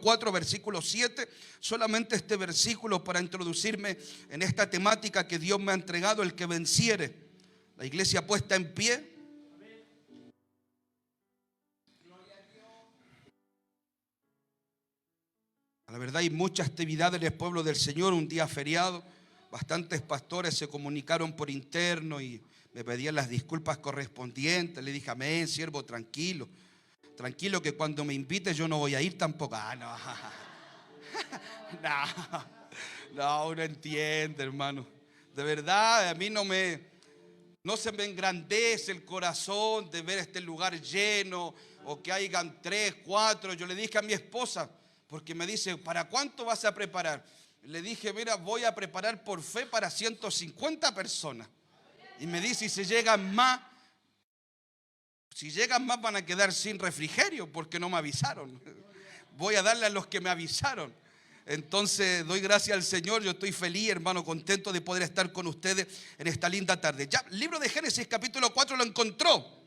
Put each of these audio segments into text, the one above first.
4, versículo 7. Solamente este versículo para introducirme en esta temática que Dios me ha entregado, el que venciere. La iglesia puesta en pie. La verdad hay mucha actividad en el pueblo del Señor, un día feriado. Bastantes pastores se comunicaron por interno y me pedían las disculpas correspondientes. Le dije, amén, siervo, tranquilo. Tranquilo que cuando me invite yo no voy a ir tampoco. No, uno entiende, hermano. De verdad, a mí no se me engrandece el corazón de ver este lugar lleno o que hayan 3, 4. Yo le dije a mi esposa, porque me dice, ¿para cuánto vas a preparar? Le dije, mira, voy a preparar por fe para 150 personas. Y me dice, si llegan más van a quedar sin refrigerio porque no me avisaron. Voy a darle a los que me avisaron. Entonces doy gracias al Señor. Yo estoy feliz, hermano, contento de poder estar con ustedes en esta linda tarde. Ya, libro de Génesis capítulo 4 lo encontró.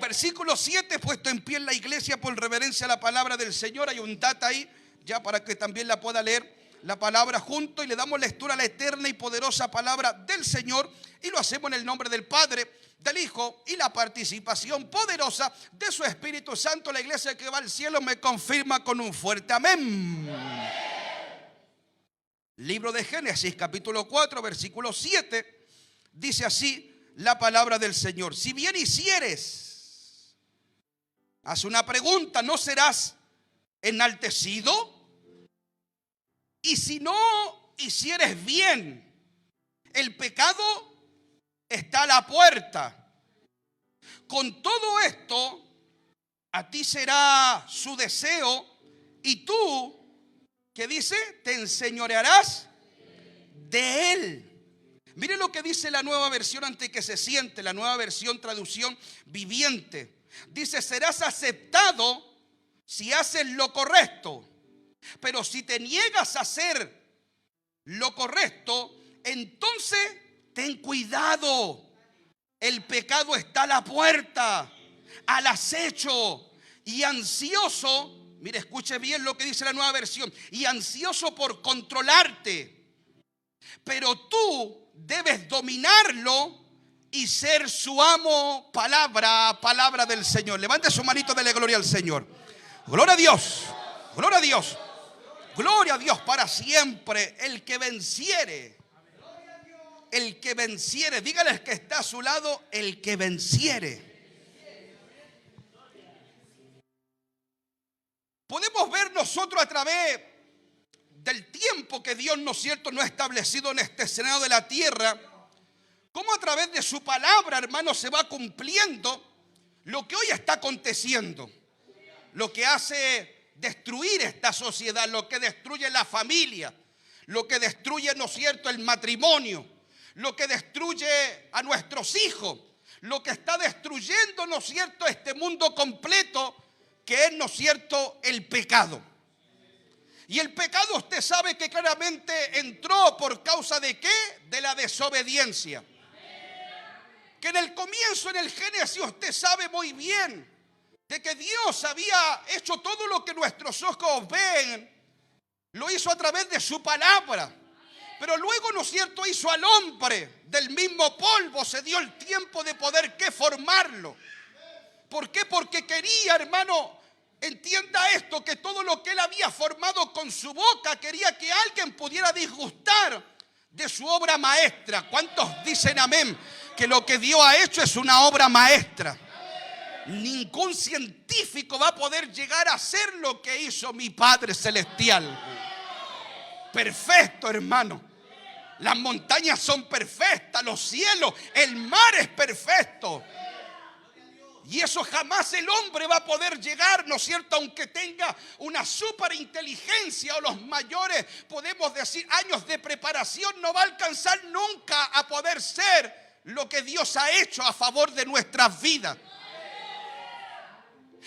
Versículo 7, puesto en pie en la iglesia por reverencia a la palabra del Señor. Hay un data ahí, ya para que también la pueda leer la palabra junto, y le damos lectura a la eterna y poderosa palabra del Señor, y lo hacemos en el nombre del Padre, del Hijo y la participación poderosa de su Espíritu Santo. La iglesia que va al cielo me confirma con un fuerte amén. Libro de Génesis capítulo 4 versículo 7 dice así la palabra del Señor: si bien hicieres, haz una pregunta, ¿no serás enaltecido? Y si no hicieres bien, el pecado está a la puerta. Con todo esto, a ti será su deseo, y tú, ¿qué dice? Te enseñorearás de él. Mire lo que dice la nueva versión antes que se siente, la nueva versión traducción viviente. Dice, serás aceptado si haces lo correcto. Pero si te niegas a hacer lo correcto, entonces ten cuidado. El pecado está a la puerta, al acecho y ansioso. Mire, escuche bien lo que dice la nueva versión. Y ansioso por controlarte. Pero tú debes dominarlo y ser su amo. Palabra del Señor. Levante su manito, dele gloria al Señor. Gloria a Dios. Gloria a Dios. Gloria a Dios para siempre. El que venciere. El que venciere. Dígale al que está a su lado, el que venciere. Podemos ver nosotros a través del tiempo que Dios, ¿no es cierto?, no ha establecido en este escenario de la tierra, cómo a través de su palabra, hermano, se va cumpliendo lo que hoy está aconteciendo. Lo que hace destruir esta sociedad, lo que destruye la familia, lo que destruye, ¿no es cierto?, el matrimonio, lo que destruye a nuestros hijos, lo que está destruyendo, ¿no es cierto?, este mundo completo, que es, ¿no es cierto?, el pecado. Y el pecado, usted sabe que claramente entró por causa de ¿qué? De la desobediencia. Que en el comienzo, en el Génesis, usted sabe muy bien de que Dios había hecho todo lo que nuestros ojos ven, lo hizo a través de su palabra. Pero luego, ¿no es cierto?, hizo al hombre del mismo polvo, se dio el tiempo de poder ¿qué? Formarlo. ¿Por qué? Porque quería, hermano, entienda esto, que todo lo que él había formado con su boca, quería que alguien pudiera disgustar de su obra maestra. ¿Cuántos dicen amén? Que lo que Dios ha hecho es una obra maestra. Ningún científico va a poder llegar a hacer lo que hizo mi Padre Celestial. Perfecto, hermano. Las montañas son perfectas, los cielos, el mar es perfecto. Y eso jamás el hombre va a poder llegar, ¿no es cierto? Aunque tenga una superinteligencia o los mayores, podemos decir, años de preparación, no va a alcanzar nunca a poder ser lo que Dios ha hecho a favor de nuestras vidas.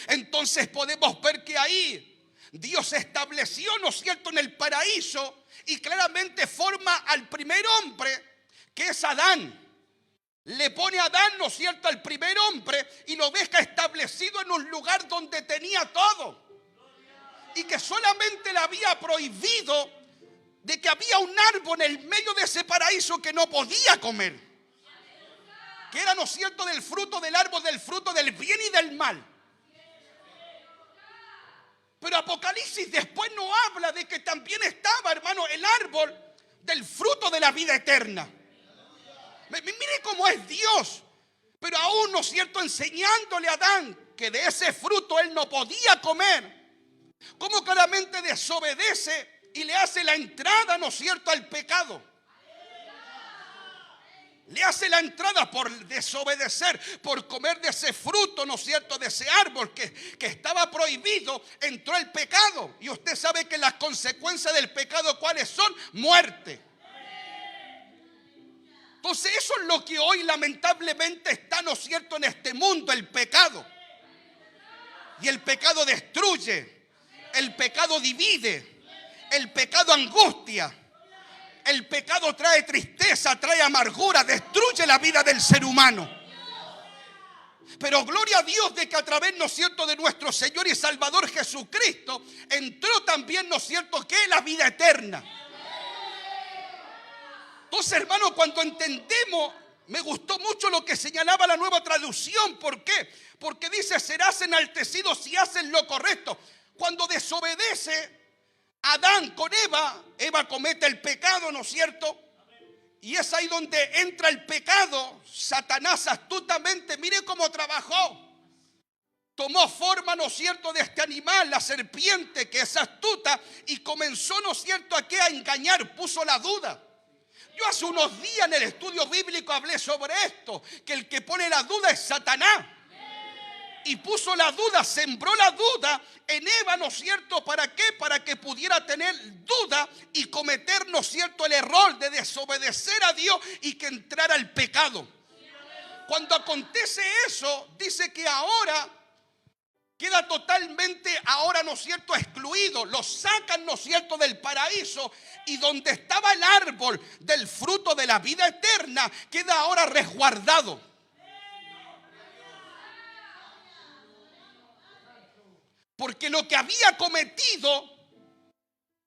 Entonces podemos ver que ahí Dios estableció, ¿no es cierto?, en el paraíso, y claramente forma al primer hombre, que es Adán. Le pone a Adán, ¿no es cierto?, al primer hombre, y lo deja establecido en un lugar donde tenía todo. y que solamente le había prohibido de que había un árbol en el medio de ese paraíso que no podía comer, que era, ¿no es cierto?, del fruto del árbol, del fruto del bien y del mal. Pero Apocalipsis después nos habla de que también estaba, hermano, el árbol del fruto de la vida eterna. Mire cómo es Dios. Pero aún, ¿no es cierto?, enseñándole a Adán que de ese fruto él no podía comer. Cómo claramente desobedece y le hace la entrada, ¿no es cierto?, al pecado. Le hace la entrada por desobedecer, por comer de ese fruto, ¿no es cierto?, de ese árbol que estaba prohibido. Entró el pecado. Y usted sabe que las consecuencias del pecado, ¿cuáles son? Muerte. Entonces eso es lo que hoy lamentablemente está, ¿no es cierto?, en este mundo, el pecado. Y el pecado destruye, el pecado divide, el pecado angustia. El pecado trae tristeza, trae amargura, destruye la vida del ser humano. Pero gloria a Dios de que a través, ¿no es cierto?, de nuestro Señor y Salvador Jesucristo entró también, ¿no es cierto?, que es la vida eterna. Entonces, hermano, cuando entendemos, me gustó mucho lo que señalaba la Nueva Traducción. ¿Por qué? Porque dice: serás enaltecido si haces lo correcto. Cuando desobedece Adán con Eva, Eva comete el pecado, ¿no es cierto? Y es ahí donde entra el pecado. Satanás astutamente, mire cómo trabajó. Tomó forma, ¿no es cierto?, de este animal, la serpiente, que es astuta, y comenzó, ¿no es cierto?, a engañar, puso la duda. Yo hace unos días en el estudio bíblico hablé sobre esto, que el que pone la duda es Satanás. Y puso la duda, sembró la duda en Eva, ¿no es cierto? ¿Para qué? Para que pudiera tener duda y cometer, ¿no es cierto?, el error de desobedecer a Dios y que entrara el pecado. Cuando acontece eso, dice que ahora queda totalmente, ahora, ¿no es cierto?, excluido. Lo sacan, ¿no es cierto?, del paraíso, y donde estaba el árbol del fruto de la vida eterna queda ahora resguardado. Porque lo que había cometido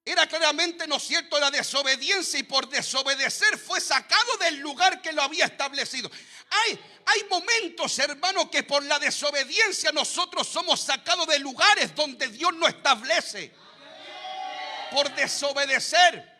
era claramente, ¿no es cierto?, la desobediencia, y por desobedecer fue sacado del lugar que lo había establecido. Hay momentos, hermano, que por la desobediencia nosotros somos sacados de lugares donde Dios no establece. Por desobedecer.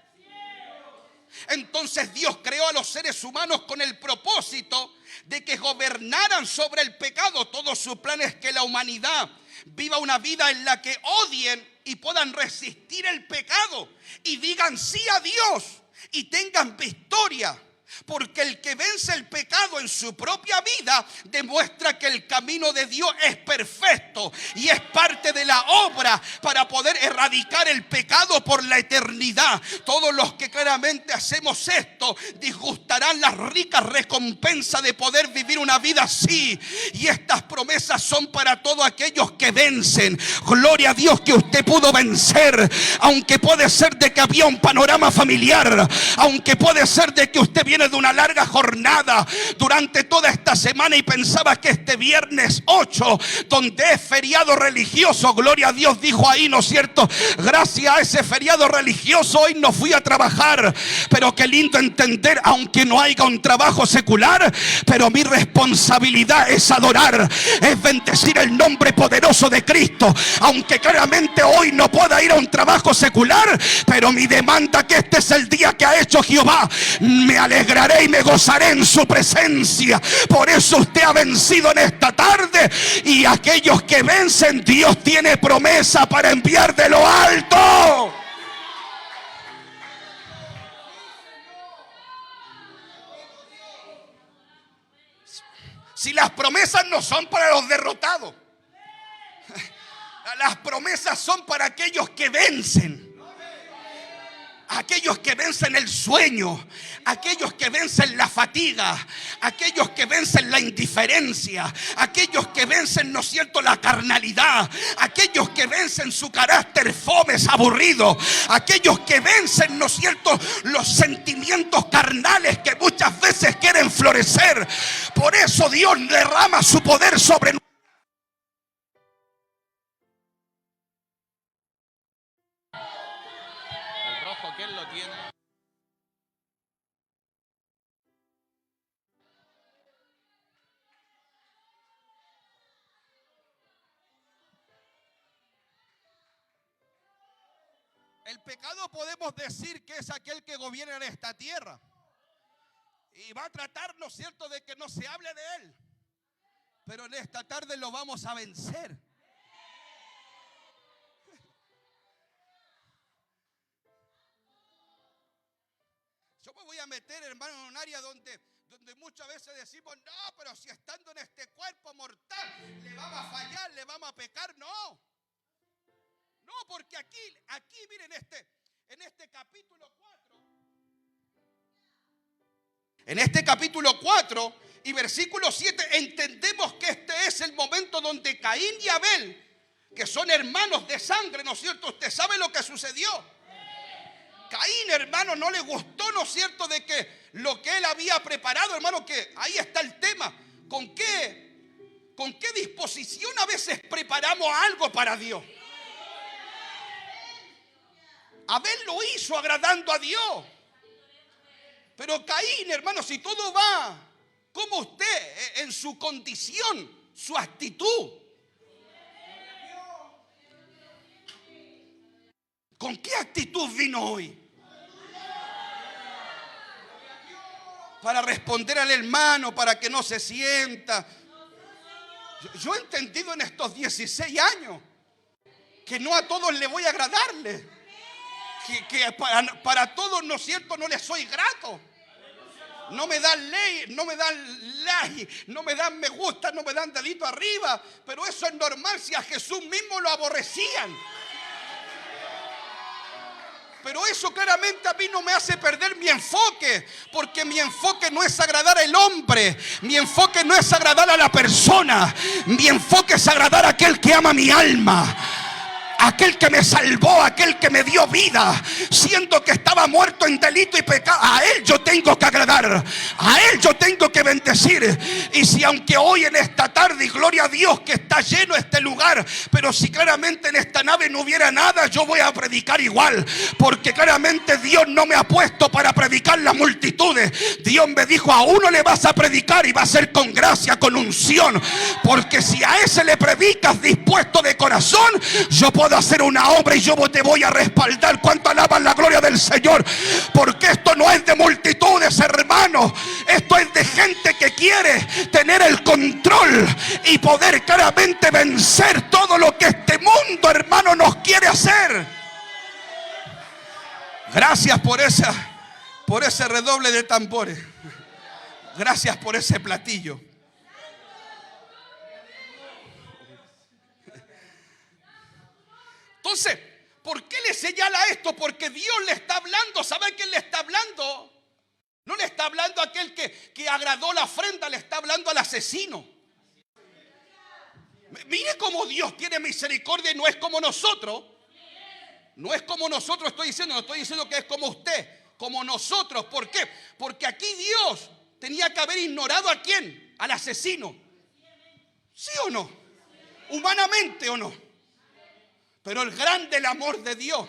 Entonces Dios creó a los seres humanos con el propósito de que gobernaran sobre el pecado. Todo su plan es que la humanidad viva una vida en la que odien y puedan resistir el pecado y digan sí a Dios y tengan victoria. Porque el que vence el pecado en su propia vida demuestra que el camino de Dios es perfecto y es parte de la obra para poder erradicar el pecado por la eternidad. Todos los que claramente hacemos esto disgustarán las ricas recompensas de poder vivir una vida así. Y estas promesas son para todos aquellos que vencen. Gloria a Dios que usted pudo vencer, aunque puede ser de que había un panorama familiar, aunque puede ser de que usted viene de una larga jornada durante toda esta semana y pensaba que este viernes 8, donde es feriado religioso, gloria a Dios, dijo ahí, ¿no es cierto?, gracias a ese feriado religioso hoy no fui a trabajar. Pero qué lindo entender, aunque no haya un trabajo secular, pero mi responsabilidad es adorar, es bendecir el nombre poderoso de Cristo. Aunque claramente hoy no pueda ir a un trabajo secular, pero mi demanda que este es el día que ha hecho Jehová. Me alegraré y me gozaré en su presencia. Por eso usted ha vencido en esta tarde, y aquellos que vencen, Dios tiene promesa para enviar de lo alto. Si las promesas no son para los derrotados, las promesas son para aquellos que vencen. Aquellos que vencen el sueño, aquellos que vencen la fatiga, aquellos que vencen la indiferencia, aquellos que vencen, ¿no es cierto?, la carnalidad, aquellos que vencen su carácter fome, aburrido, aquellos que vencen, ¿no es cierto?, los sentimientos carnales que muchas veces quieren florecer. Por eso Dios derrama su poder sobre nosotros. abajo, ¿quién lo tiene? El pecado podemos decir que es aquel que gobierna en esta tierra. Y va a tratar, ¿no es cierto?, de que no se hable de él. Pero en esta tarde lo vamos a vencer. Yo me voy a meter, hermano, en un área donde muchas veces decimos, no, pero si estando en este cuerpo mortal, le vamos a fallar, le vamos a pecar. No. No, porque aquí miren, en este capítulo 4. En este capítulo 4 y versículo 7 entendemos que este es el momento donde Caín y Abel, que son hermanos de sangre, ¿no es cierto? Usted sabe lo que sucedió. Caín, hermano, no le gustó, ¿no es cierto?, de que lo que él había preparado, hermano, que ahí está el tema. ¿Con qué disposición a veces preparamos algo para Dios? Abel lo hizo agradando a Dios. Pero Caín, hermano, si todo va como usted, en su condición, su actitud, ¿con qué actitud vino hoy? Para responder al hermano, para que no se sienta. Yo he entendido en estos 16 años que no a todos le voy a agradarle. Que para todos, ¿no es cierto?, no les soy grato. No me dan ley, no me dan like, no me dan me gusta, no me dan dedito arriba. Pero eso es normal si a Jesús mismo lo aborrecían. Pero eso claramente a mí no me hace perder mi enfoque, porque mi enfoque no es agradar al hombre, mi enfoque no es agradar a la persona, mi enfoque es agradar a aquel que ama mi alma. Aquel que me salvó, aquel que me dio vida, siendo que estaba muerto en delito y pecado. A Él yo tengo que agradar, a Él yo tengo que bendecir. Y si aunque hoy en esta tarde, y gloria a Dios que está lleno este lugar, pero si claramente en esta nave no hubiera nada, yo voy a predicar igual, porque claramente Dios no me ha puesto para predicar las multitudes. Dios me dijo, a uno le vas a predicar y va a ser con gracia, con unción, porque si a ese le predicas dispuesto de corazón, yo puedo hacer una obra y yo te voy a respaldar. ¿Cuánto alaban la gloria del Señor? Porque esto no es de multitudes, hermanos. Esto es de gente que quiere tener el control y poder claramente vencer todo lo que este mundo, hermano, nos quiere hacer. Gracias por ese redoble de tambores. Gracias por ese platillo. Entonces, ¿por qué le señala esto? Porque Dios le está hablando. ¿Sabe a quién le está hablando? No le está hablando a aquel que agradó la ofrenda, le está hablando al asesino. Mire cómo Dios tiene misericordia y no es como nosotros. No es como nosotros, no estoy diciendo que es como usted, como nosotros. ¿Por qué? Porque aquí Dios tenía que haber ignorado ¿a quién? Al asesino. ¿Sí o no? Humanamente o no. Pero el grande el amor de Dios.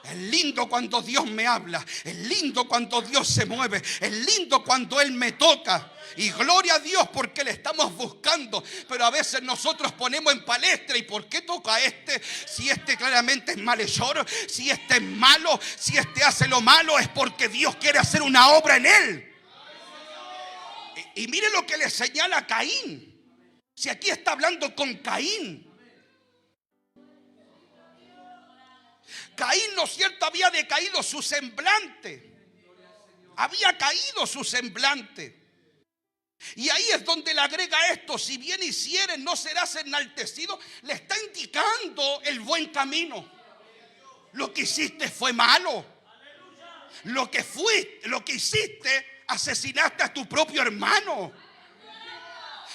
Es lindo cuando Dios me habla. Es lindo cuando Dios se mueve. Es lindo cuando Él me toca. Y gloria a Dios porque le estamos buscando. Pero a veces nosotros ponemos en palestra. ¿Y por qué toca a este? Si este claramente es malhechor, si este es malo, si este hace lo malo, es porque Dios quiere hacer una obra en él. Y mire lo que le señala a Caín. Si aquí está hablando con Caín. Caín, ¿no es cierto?, había decaído su semblante. Había caído su semblante. Y ahí es donde le agrega esto: si bien hicieres, no serás enaltecido. Le está indicando el buen camino. Lo que hiciste fue malo. Lo que hiciste, asesinaste a tu propio hermano.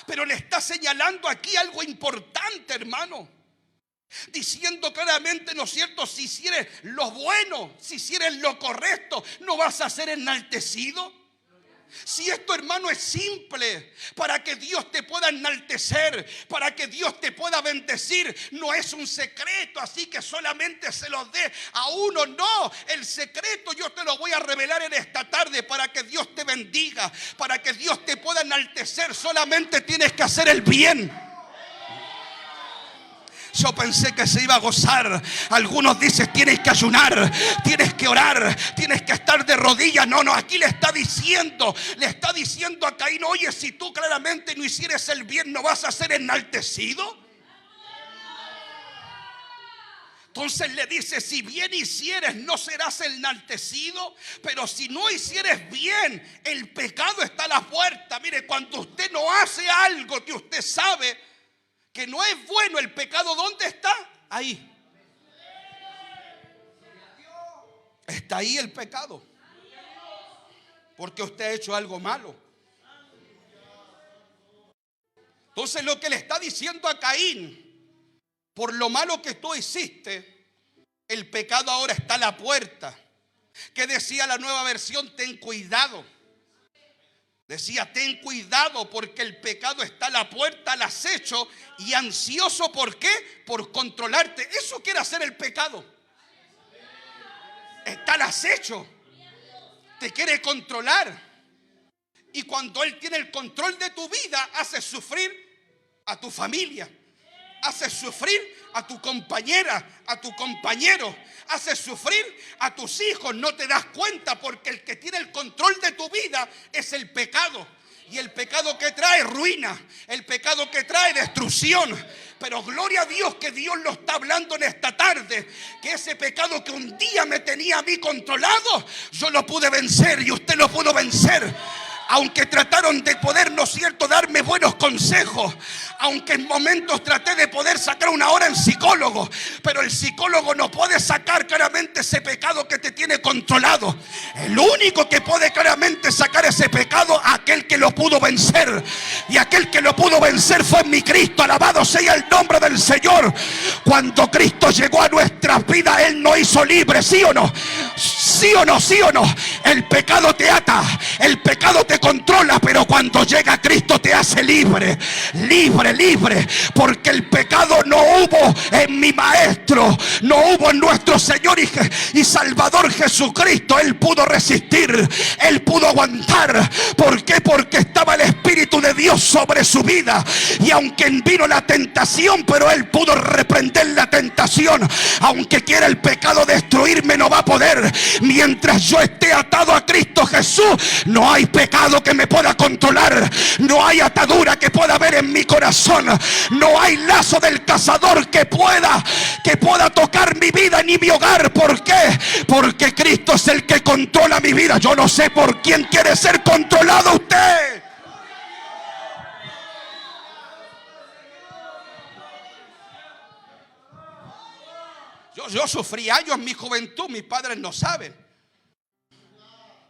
Pero le está señalando aquí algo importante, hermano. Diciendo claramente, ¿no es cierto?, si hicieres lo bueno, si hicieres lo correcto, ¿no vas a ser enaltecido? Si esto, hermano, es simple para que Dios te pueda enaltecer, para que Dios te pueda bendecir, no es un secreto así que solamente se lo dé a uno. No, el secreto yo te lo voy a revelar en esta tarde para que Dios te bendiga, para que Dios te pueda enaltecer. Solamente tienes que hacer el bien. Yo pensé que se iba a gozar. Algunos dicen: tienes que ayunar, tienes que orar, tienes que estar de rodillas. No, aquí le está diciendo a Caín: oye, si tú claramente no hicieres el bien, ¿no vas a ser enaltecido? Entonces le dice: si bien hicieres, no serás enaltecido. Pero si no hicieres bien, el pecado está a la puerta. Mire, cuando usted no hace algo que usted sabe que no es bueno, el pecado, ¿dónde está? Ahí. Está ahí el pecado. Porque usted ha hecho algo malo. Entonces lo que le está diciendo a Caín: por lo malo que tú hiciste, el pecado ahora está a la puerta. ¿Qué decía la Nueva Versión? Ten cuidado. Decía: ten cuidado, porque el pecado está a la puerta, al acecho y ansioso. ¿Por qué? Por controlarte. Eso quiere hacer el pecado. Está al acecho. Te quiere controlar. Y cuando él tiene el control de tu vida, hace sufrir a tu familia, hace sufrir a tu compañera, a tu compañero, hace sufrir a tus hijos. No te das cuenta, porque el que tiene el control de tu vida es el pecado. Y el pecado que trae ruina, el pecado que trae destrucción. Pero gloria a Dios que Dios lo está hablando en esta tarde, que ese pecado que un día me tenía a mí controlado, yo lo pude vencer y usted lo pudo vencer. Aunque trataron de poder, ¿no es cierto?, darme buenos consejos. Aunque en momentos traté de poder sacar una hora en psicólogo, pero el psicólogo no puede sacar claramente ese pecado que te tiene controlado. El único que puede claramente sacar ese pecado, aquel que lo pudo vencer. Y aquel que lo pudo vencer fue mi Cristo. Alabado sea el nombre del Señor. Cuando Cristo llegó a nuestras vidas, Él nos hizo libres. ¿Sí o no? ¿Sí o no? ¿Sí o no? El pecado te ata, el pecado te controla, pero cuando llega Cristo te hace libre, libre, libre. Porque el pecado no hubo en mi Maestro, no hubo en nuestro Señor y Salvador Jesucristo. Él pudo resistir, Él pudo aguantar. ¿Por qué? Porque estaba el Espíritu de Dios sobre su vida. Y aunque vino la tentación, pero Él pudo reprender la tentación. Aunque quiera el pecado destruirme, no va a poder. Mientras yo esté atado a Cristo Jesús, no hay pecado que me pueda controlar. No hay atadura que pueda haber en mi corazón. No hay lazo del cazador que pueda tocar mi vida ni mi hogar. ¿Por qué? Porque Cristo es el que controla mi vida. Yo no sé por quién quiere ser controlado usted. Yo sufrí años en mi juventud, mis padres no saben.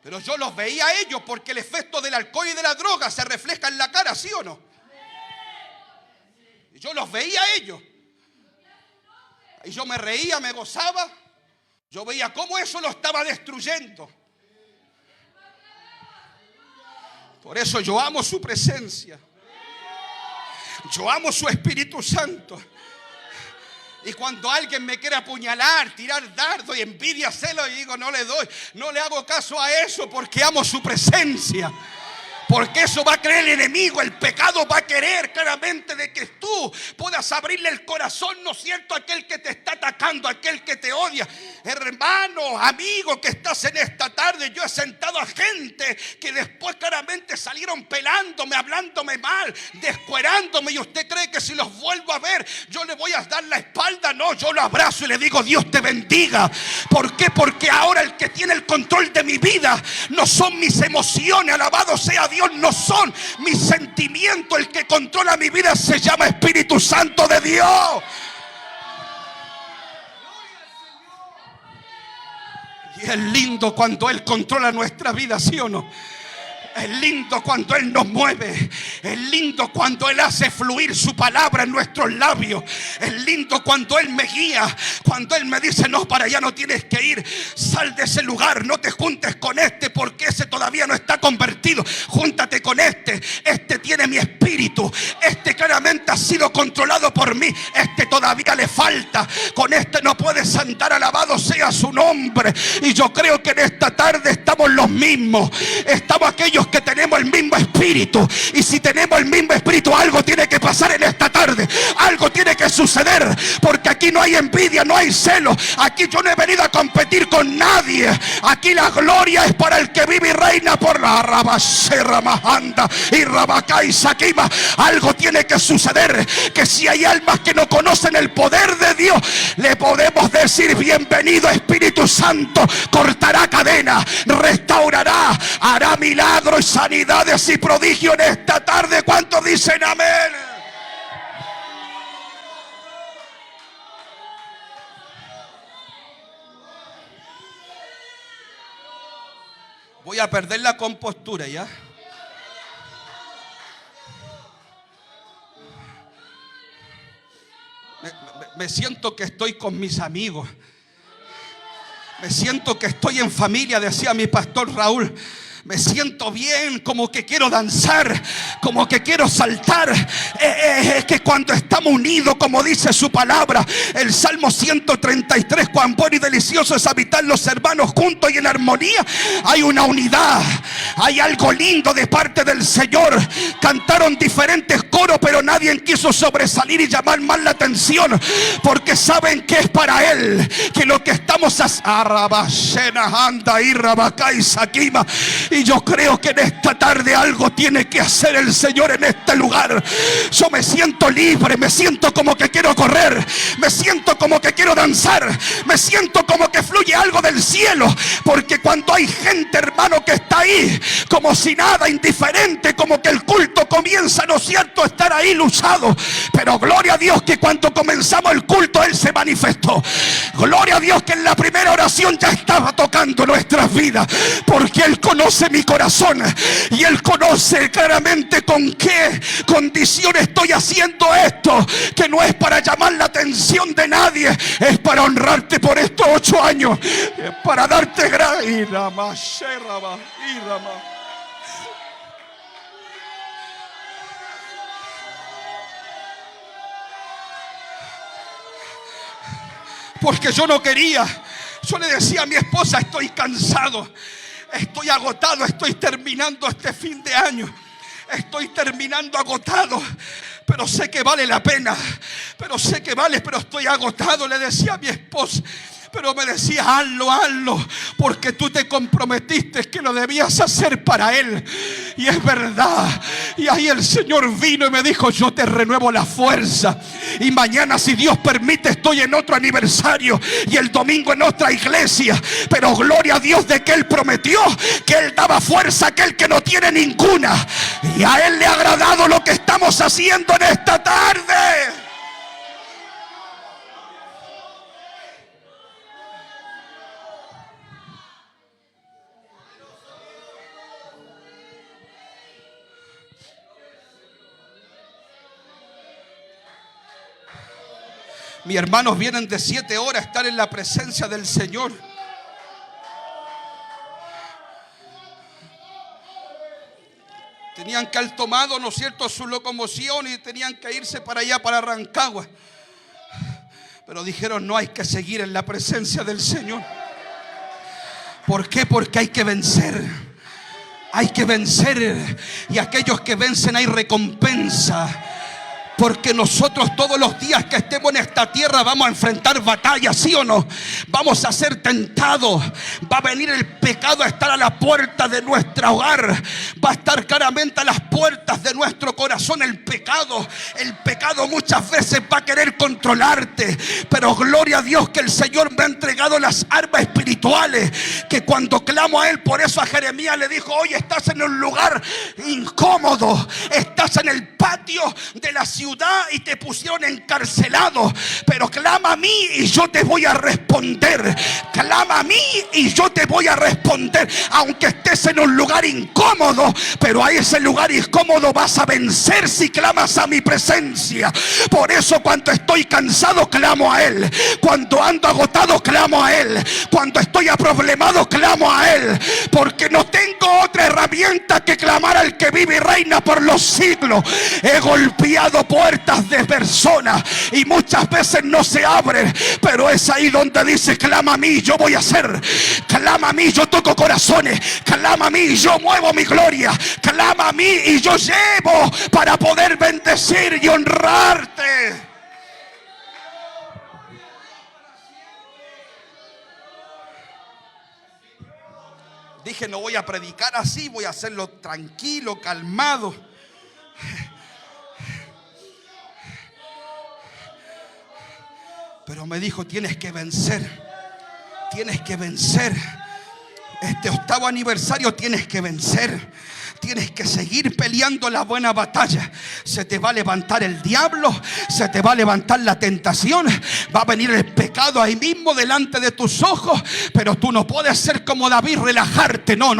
Pero yo los veía a ellos, porque el efecto del alcohol y de la droga se refleja en la cara, ¿sí o no? Y yo los veía a ellos. Y yo me reía, me gozaba. Yo veía cómo eso lo estaba destruyendo. Por eso yo amo su presencia. Yo amo su Espíritu Santo. Y cuando alguien me quiere apuñalar, tirar dardo y envidia, celo, y digo: no le doy, no le hago caso a eso, porque amo su presencia. Porque eso va a querer el enemigo. El pecado va a querer claramente de que tú puedas abrirle el corazón, ¿no es cierto?, a aquel que te está atacando, a aquel que te odia. Hermano, amigo que estás en esta tarde, yo he sentado a gente que después claramente salieron pelándome, hablándome mal, descuerándome. Y usted cree que si los vuelvo a ver, yo le voy a dar la espalda. No, yo lo abrazo y le digo: Dios te bendiga. ¿Por qué? Porque ahora el que tiene el control de mi vida no son mis emociones, alabado sea Dios, no son mis sentimientos. El que controla mi vida se llama Espíritu Santo de Dios. Y es lindo cuando Él controla nuestra vida, ¿sí o no? Es lindo cuando Él nos mueve. Es lindo cuando Él hace fluir su palabra en nuestros labios. Es lindo cuando Él me guía. Cuando Él me dice: no, para allá no tienes que ir. Sal de ese lugar. No te juntes con este, porque ese todavía no está convertido. Júntate con este. Este tiene mi espíritu. Este claramente ha sido controlado por mí. Este todavía le falta. Con este no puedes andar. Alabado sea su nombre. Y yo creo que en esta tarde estamos los mismos. Estamos aquellos que tenemos el mismo espíritu. Y si tenemos el mismo espíritu, algo tiene que pasar en esta tarde. Algo tiene que suceder. Porque aquí no hay envidia, no hay celo. Aquí yo no he venido a competir con nadie. Aquí la gloria es para el que vive y reina por la Rabaserra Mahanda y Rabacá y Saquima. Algo tiene que suceder. Que si hay almas que no conocen el poder de Dios, le podemos decir: bienvenido Espíritu Santo. Cortará cadenas, restaurará, hará milagros, sanidades y prodigios en esta tarde. ¿Cuántos dicen amén? Voy a perder la compostura ya. Me siento que estoy con mis amigos. Me siento que estoy en familia, decía mi pastor Raúl. Me siento bien, como que quiero danzar, como que quiero saltar. Es que cuando estamos unidos, como dice su palabra, el Salmo 133, cuán bueno y delicioso es habitar los hermanos juntos y en armonía. Hay una unidad, hay algo lindo de parte del Señor. Cantaron diferentes coros, pero nadie quiso sobresalir y llamar más la atención, porque saben que es para Él, que lo que estamos haciendo. Y yo creo que en esta tarde algo tiene que hacer el Señor en este lugar. Yo me siento libre, me siento como que quiero correr, me siento como que quiero danzar, me siento como que fluye algo del cielo. Porque cuando hay gente, hermano, que está ahí como si nada, indiferente, como que el culto comienza, ¿no es cierto?, a estar ahí luchado. Pero gloria a Dios que cuando comenzamos el culto, Él se manifestó. Gloria a Dios que en la primera oración ya estaba tocando nuestras vidas, porque Él conoce mi corazón y Él conoce claramente con qué condición estoy haciendo esto, que no es para llamar la atención de nadie, es para honrarte por estos 8 años, es para darte gracias. Porque yo no quería. Yo le decía a mi esposa: estoy cansado, estoy agotado, estoy terminando este fin de año, estoy terminando agotado, pero sé que vale la pena, pero sé que vale, pero estoy agotado, le decía a mi esposa. Pero me decía: hazlo, porque tú te comprometiste que lo debías hacer para Él. Y es verdad. Y ahí el Señor vino y me dijo: yo te renuevo la fuerza. Y mañana, si Dios permite, estoy en otro aniversario y el domingo en otra iglesia. Pero gloria a Dios de que Él prometió que Él daba fuerza a aquel que no tiene ninguna. Y a Él le ha agradado lo que estamos haciendo en esta tarde. Mis hermanos vienen de 7 horas a estar en la presencia del Señor. Tenían que haber tomado, ¿no es cierto?, su locomoción y tenían que irse para allá, para Rancagua. Pero dijeron: no, hay que seguir en la presencia del Señor. ¿Por qué? Porque hay que vencer. Hay que vencer. Y aquellos que vencen hay recompensa. Porque nosotros todos los días que estemos en esta tierra vamos a enfrentar batallas, ¿sí o no? Vamos a ser tentados. Va a venir el pecado a estar a la puerta de nuestro hogar. Va a estar claramente a las puertas de nuestro corazón el pecado. El pecado muchas veces va a querer controlarte. Pero gloria a Dios que el Señor me ha entregado las armas espirituales. Que cuando clamo a Él, por eso a Jeremías le dijo: hoy estás en un lugar incómodo. Estás en el patio de las ciudad y te pusieron encarcelado, pero clama a mí y yo te voy a responder. Clama a mí y yo te voy a responder. Aunque estés en un lugar incómodo, pero a ese lugar incómodo vas a vencer si clamas a mi presencia. Por eso cuando estoy cansado clamo a Él. Cuando ando agotado clamo a Él. Cuando estoy aproblemado clamo a Él. Porque no tengo otra herramienta que clamar al que vive y reina por los siglos. He golpeado puertas de personas y muchas veces no se abren, pero es ahí donde dice: clama a mí, yo voy a hacer. Clama a mí, yo toco corazones. Clama a mí, yo muevo mi gloria. Clama a mí y yo llevo para poder bendecir y honrarte. Dije, no voy a predicar así, voy a hacerlo tranquilo, calmado. Pero me dijo: tienes que vencer. Tienes que vencer. Este 8º aniversario tienes que vencer. Tienes que seguir peleando la buena batalla. Se te va a levantar el diablo, se te va a levantar la tentación, va a venir el pecado ahí mismo delante de tus ojos, pero tú no puedes ser como David, relajarte. No.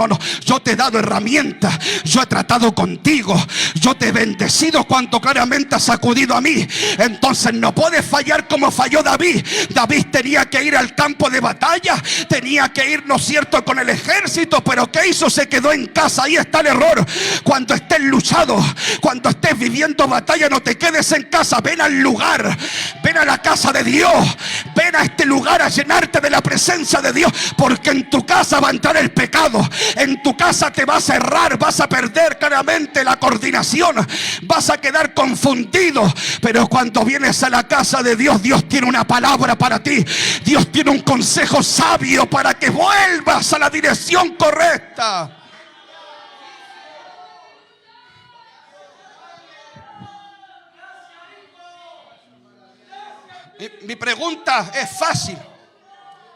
Yo te he dado herramientas, yo he tratado contigo, yo te he bendecido cuanto claramente has sacudido a mí. Entonces no puedes fallar como falló David. David tenía que ir al campo de batalla, tenía que ir, ¿no es cierto?, con el ejército, pero ¿qué hizo? Se quedó en casa. Ahí está el error. Cuando estés luchado, cuando estés viviendo batalla, no te quedes en casa. Ven al lugar, ven a la casa de Dios, ven a este lugar a llenarte de la presencia de Dios, porque en tu casa va a entrar el pecado, en tu casa te va a cerrar, vas a perder claramente la coordinación, vas a quedar confundido. Pero cuando vienes a la casa de Dios, Dios tiene una palabra para ti, Dios tiene un consejo sabio para que vuelvas a la dirección correcta. Mi pregunta es fácil: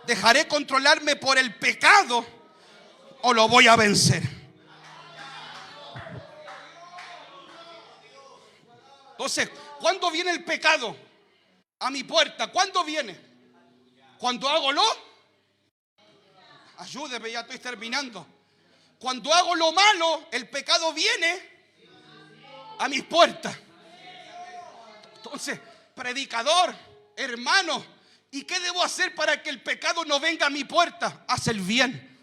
¿dejaré controlarme por el pecado o lo voy a vencer? Entonces, ¿cuándo viene el pecado a mi puerta? ¿Cuándo viene? ¿Cuando hago lo? Ayúdeme, ya estoy terminando. Cuando hago lo malo, el pecado viene a mis puertas. Entonces, predicador, hermano, ¿y qué debo hacer para que el pecado no venga a mi puerta? Haz el bien.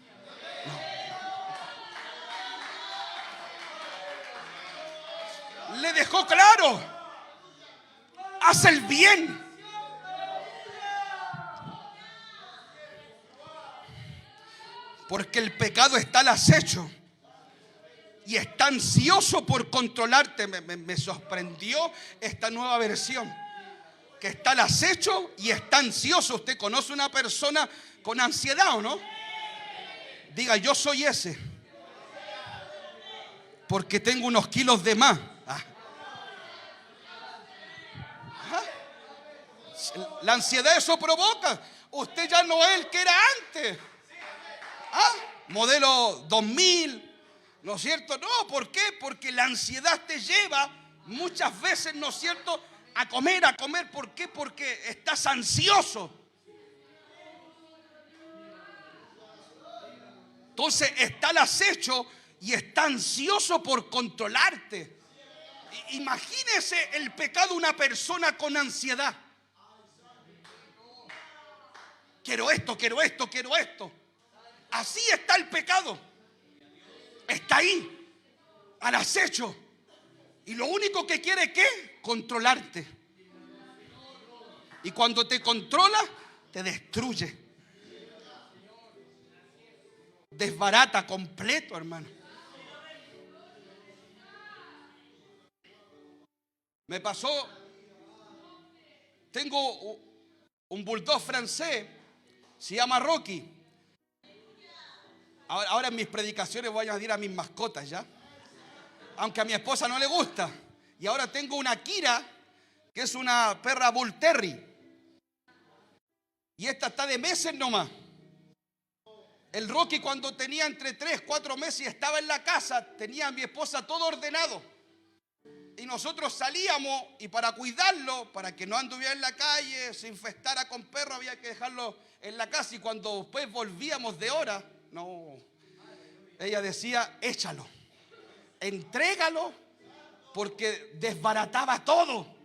Le dejó claro: haz el bien. Porque el pecado está al acecho y está ansioso por controlarte. Me sorprendió esta nueva versión, que está al acecho y está ansioso. ¿Usted conoce una persona con ansiedad o no? Diga: yo soy ese, porque tengo unos kilos de más. La ansiedad eso provoca. Usted ya no es el que era antes. Modelo 2000, ¿no es cierto? No, ¿por qué? Porque la ansiedad te lleva muchas veces, ¿no es cierto?, a comer. ¿Por qué? Porque estás ansioso. Entonces está al acecho y está ansioso por controlarte. Imagínese el pecado de una persona con ansiedad. Quiero esto. Así está el pecado. Está ahí, al acecho. Y lo único que quiere es ¿qué? Controlarte. Y cuando te controla, te destruye. Desbarata completo, hermano. Me pasó, tengo un bulldog francés, se llama Rocky. Ahora en mis predicaciones voy a añadir a mis mascotas, ¿ya? Aunque a mi esposa no le gusta. Y ahora tengo una Kira, que es una perra Bull Terry. Y esta está de meses nomás. El Rocky, cuando tenía entre 3, 4 meses y estaba en la casa, tenía a mi esposa todo ordenado. Y nosotros salíamos y para cuidarlo, para que no anduviera en la calle, se infestara con perros, había que dejarlo en la casa. Y cuando después volvíamos de hora, no, ella decía, échalo, entrégalo, porque desbarataba todo,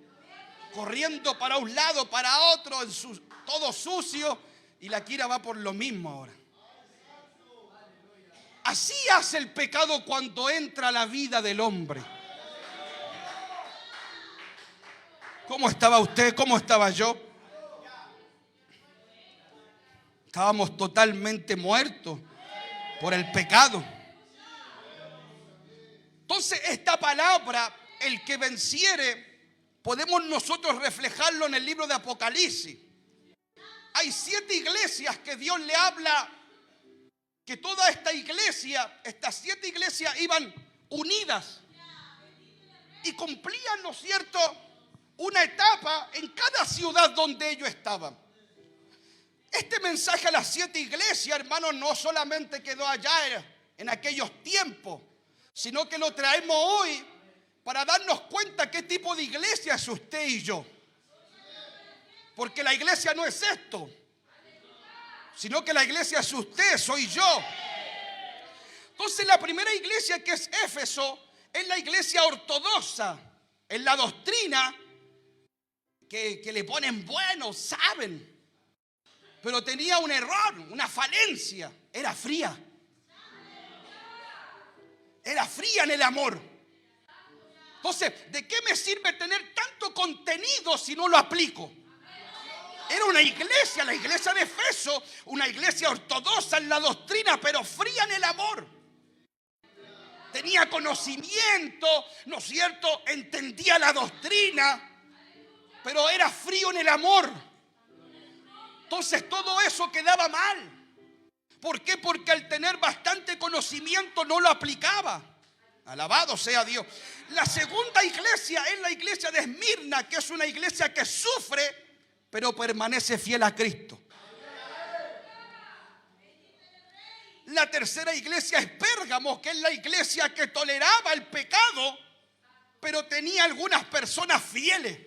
corriendo para un lado, para otro, todo sucio. Y la Kira va por lo mismo ahora. Así hace el pecado cuando entra a la vida del hombre. ¿Cómo estaba usted? ¿Cómo estaba yo? Estábamos totalmente muertos por el pecado. Entonces esta palabra, el que venciere, podemos nosotros reflejarlo en el libro de Apocalipsis. Hay 7 iglesias que Dios le habla, que toda esta iglesia, estas 7 iglesias iban unidas y cumplían, ¿no es cierto?, una etapa en cada ciudad donde ellos estaban. Este mensaje a las 7 iglesias, hermanos, no solamente quedó allá en aquellos tiempos, sino que lo traemos hoy para darnos cuenta qué tipo de iglesia es usted y yo. Porque la iglesia no es esto, sino que la iglesia es usted, soy yo. Entonces la primera iglesia, que es Éfeso, es la iglesia ortodoxa, es la doctrina que le ponen bueno, saben, pero tenía un error, una falencia, era fría. Era fría en el amor. Entonces, ¿de qué me sirve tener tanto contenido si no lo aplico? Era una iglesia, la iglesia de Éfeso, una iglesia ortodoxa en la doctrina, pero fría en el amor. Tenía conocimiento, ¿no es cierto? Entendía la doctrina, pero era frío en el amor. Entonces todo eso quedaba mal. ¿Por qué? Porque al tener bastante conocimiento no lo aplicaba. Alabado sea Dios. La segunda iglesia es la iglesia de Esmirna, que es una iglesia que sufre, pero permanece fiel a Cristo. La tercera iglesia es Pérgamo, que es la iglesia que toleraba el pecado, pero tenía algunas personas fieles.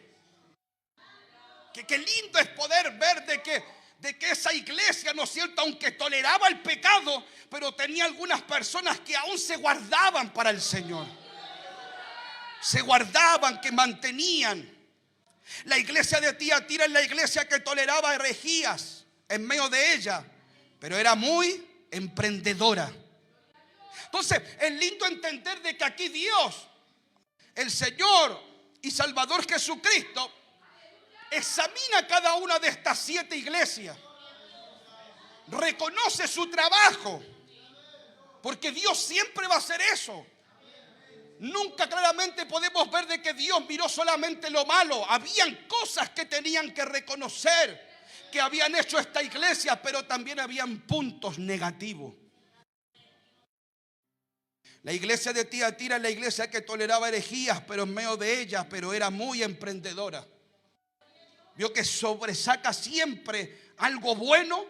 Qué lindo es poder ver de que esa iglesia, ¿no es cierto?, aunque toleraba el pecado, pero tenía algunas personas que aún se guardaban para el Señor. Se guardaban, que mantenían. La iglesia de Tiatira es la iglesia que toleraba herejías en medio de ella, pero era muy emprendedora. Entonces es lindo entender de que aquí Dios, el Señor y Salvador Jesucristo, examina cada una de estas 7 iglesias, reconoce su trabajo, porque Dios siempre va a hacer eso. Nunca claramente podemos ver de que Dios miró solamente lo malo. Habían cosas que tenían que reconocer que habían hecho esta iglesia, pero también habían puntos negativos. La iglesia de Tiatira es la iglesia que toleraba herejías, pero en medio de ellas, pero era muy emprendedora. Vio que sobresaca siempre algo bueno,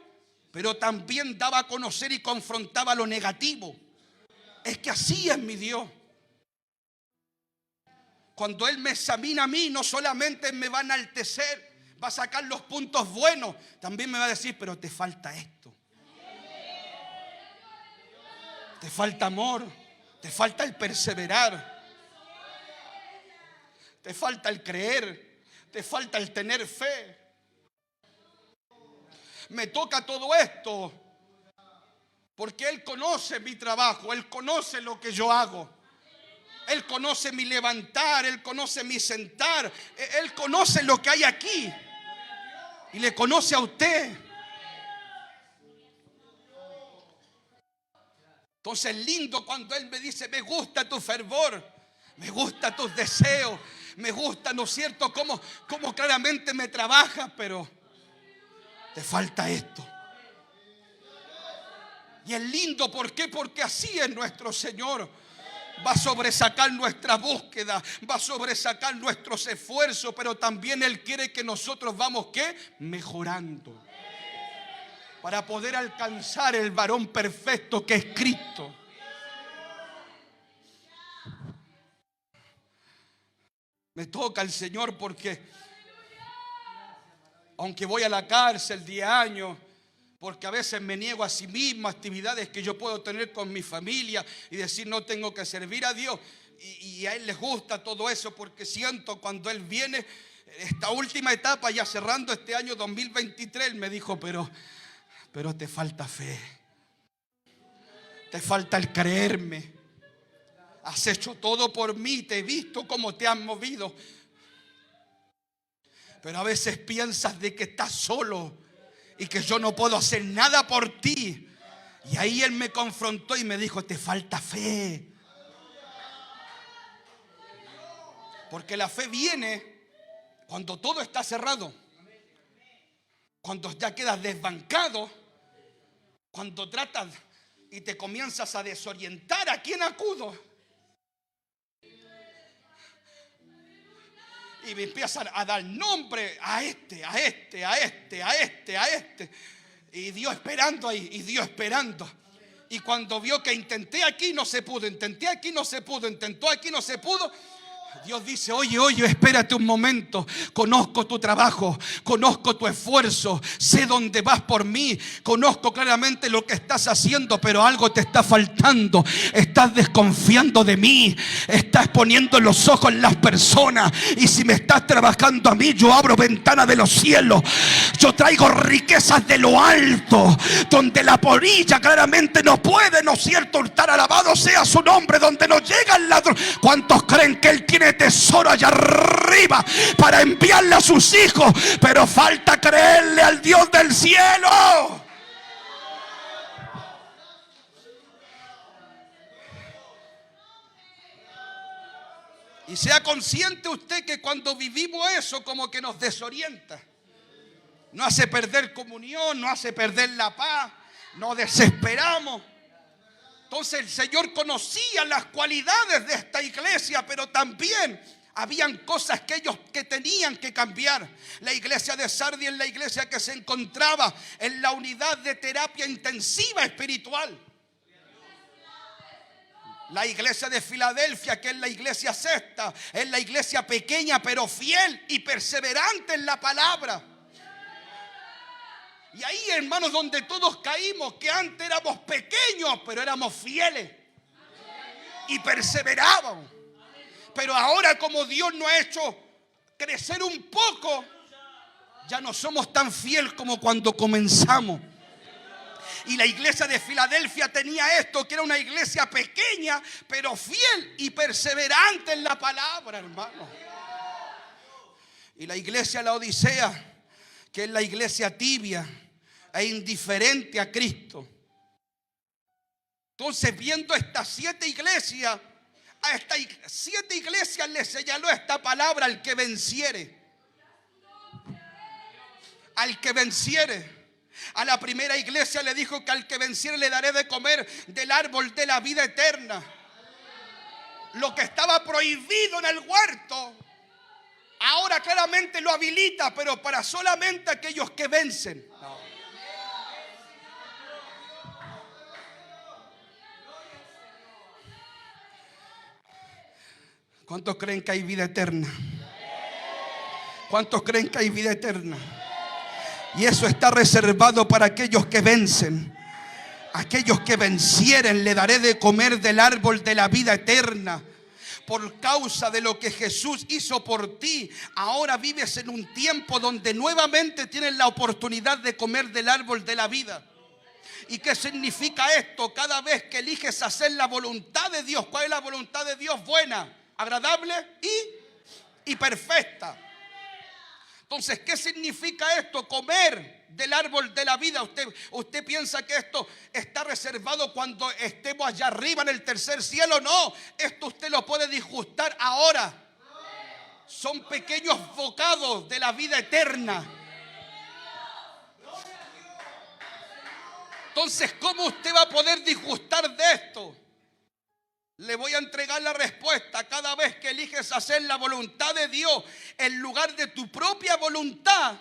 pero también daba a conocer y confrontaba lo negativo. Es que así es mi Dios. Cuando Él me examina a mí, no solamente me va a enaltecer, va a sacar los puntos buenos, también me va a decir, pero te falta esto. Te falta amor, te falta el perseverar, te falta el creer. Te falta el tener fe. Me toca todo esto porque Él conoce mi trabajo, Él conoce lo que yo hago, Él conoce mi levantar, Él conoce mi sentar, Él conoce lo que hay aquí y le conoce a usted. Entonces es lindo cuando Él me dice, me gusta tu fervor, me gusta tus deseos, me gusta, ¿no es cierto?, cómo claramente me trabajas, pero te falta esto. Y es lindo, ¿por qué? Porque así es nuestro Señor. Va a sobresacar nuestra búsqueda, va a sobresacar nuestros esfuerzos, pero también Él quiere que nosotros vamos, ¿qué? Mejorando. Para poder alcanzar el varón perfecto que es Cristo. Me toca el Señor porque aunque voy a la cárcel 10 años, porque a veces me niego a sí mismo actividades que yo puedo tener con mi familia y decir no tengo que servir a Dios. Y a Él les gusta todo eso porque siento cuando Él viene, esta última etapa ya cerrando este año 2023, Él me dijo, pero te falta fe, te falta el creerme. Has hecho todo por mí, te he visto cómo te has movido, pero a veces piensas de que estás solo y que yo no puedo hacer nada por ti. Y ahí Él me confrontó y me dijo, te falta fe. Porque la fe viene cuando todo está cerrado, cuando ya quedas desbancado, cuando tratas y te comienzas a desorientar. ¿A quién acudo? Y me empiezan a dar nombre a este. Y Dios esperando ahí, y Dios esperando. Y cuando vio que intenté aquí no se pudo, intenté aquí no se pudo, intentó aquí no se pudo, Dios dice, oye, espérate un momento. Conozco tu trabajo, conozco tu esfuerzo, sé dónde vas por mí, conozco claramente lo que estás haciendo, pero algo te está faltando. Estás desconfiando de mí, estás poniendo los ojos en las personas. Y si me estás trabajando a mí, yo abro ventanas de los cielos. Yo traigo riquezas de lo alto, donde la polilla claramente no puede, ¿no es cierto?, hurtar. Alabado sea su nombre, donde no llega el ladrón. ¿Cuántos creen que Él tiene tesoro allá arriba para enviarle a sus hijos? Pero falta creerle al Dios del cielo. Y sea consciente usted que cuando vivimos eso, como que nos desorienta, nos hace perder comunión, nos hace perder la paz, nos desesperamos. Entonces el Señor conocía las cualidades de esta iglesia, pero también habían cosas que ellos que tenían que cambiar. La iglesia de Sardis es la iglesia que se encontraba en la unidad de terapia intensiva espiritual. La iglesia de Filadelfia, que es la iglesia sexta, es la iglesia pequeña pero fiel y perseverante en la palabra. Y ahí, hermanos, donde todos caímos, que antes éramos pequeños, pero éramos fieles y perseverábamos. Pero ahora, como Dios nos ha hecho crecer un poco, ya no somos tan fieles como cuando comenzamos. Y la iglesia de Filadelfia tenía esto, que era una iglesia pequeña, pero fiel y perseverante en la palabra, hermano. Y la iglesia de la Odisea, que es la iglesia tibia e indiferente a Cristo. Entonces, viendo estas 7 iglesias, a estas 7 iglesias le señaló esta palabra: al que venciere. Al que venciere. A la primera iglesia le dijo que al que venciere le daré de comer del árbol de la vida eterna. Lo que estaba prohibido en el huerto, ahora claramente lo habilita, pero para solamente aquellos que vencen. ¿Cuántos creen que hay vida eterna? ¿Cuántos creen que hay vida eterna? Y eso está reservado para aquellos que vencen. Aquellos que vencieren le daré de comer del árbol de la vida eterna. Por causa de lo que Jesús hizo por ti, ahora vives en un tiempo donde nuevamente tienes la oportunidad de comer del árbol de la vida. ¿Y qué significa esto? Cada vez que eliges hacer la voluntad de Dios. ¿Cuál es la voluntad de Dios? Buena, agradable y perfecta. Entonces, ¿qué significa esto? Comer del árbol de la vida. Usted piensa que esto está reservado cuando estemos allá arriba en el tercer cielo. No, esto usted lo puede disgustar ahora. Son pequeños bocados de la vida eterna. Entonces, ¿cómo usted va a poder disgustar de esto? Le voy a entregar la respuesta. Cada vez que eliges hacer la voluntad de Dios en lugar de tu propia voluntad,